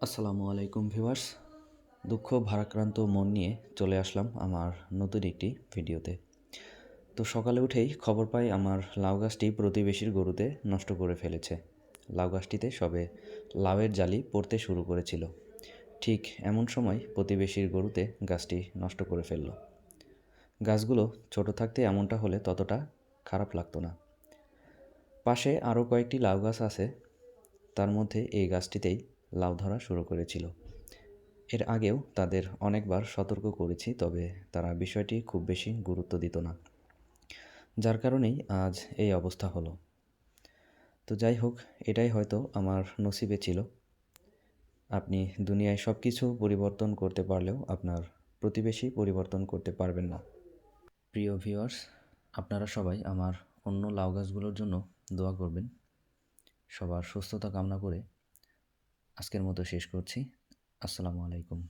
আসসালামু আলাইকুম ভিউয়ার্স। দুঃখ ভারাক্রান্ত মন নিয়ে চলে আসলাম আমার নতুন একটি ভিডিওতে। তো সকালে উঠেই খবর পাই আমার লাউ গাছটি প্রতিবেশীর গরুতে নষ্ট করে ফেলেছে। লাউ গাছটিতে সবে লাউয়ের জালি পড়তে শুরু করেছিল। ঠিক এমন সময় প্রতিবেশীর গরুতে গাছটি নষ্ট করে ফেলল। গাছগুলো ছোট থাকতে এমনটা হলে ততটা খারাপ লাগতো না। পাশে আরও কয়েকটি লাউ গাছ আছে, তার মধ্যে এই গাছটিতেই লাউ ধরা শুরু করেছিল। এর আগেও তাদের অনেকবার সতর্ক করেছি, তবে তারা বিষয়টি খুব বেশি গুরুত্ব দিত না, যার কারণেই আজ এই অবস্থা হলো। তো যাই হোক, এটাই হয়তো আমার নসিবে ছিল। আপনি দুনিয়ায় সব কিছু পরিবর্তন করতে পারলেও আপনার প্রতিবেশী পরিবর্তন করতে পারবেন না। প্রিয় ভিউয়ার্স, আপনারা সবাই আমার অন্য লাউ গাছগুলোর জন্য দোয়া করবেন। সবার সুস্থতা কামনা করে আজকের মতো শেষ করছি। আসসালামু আলাইকুম।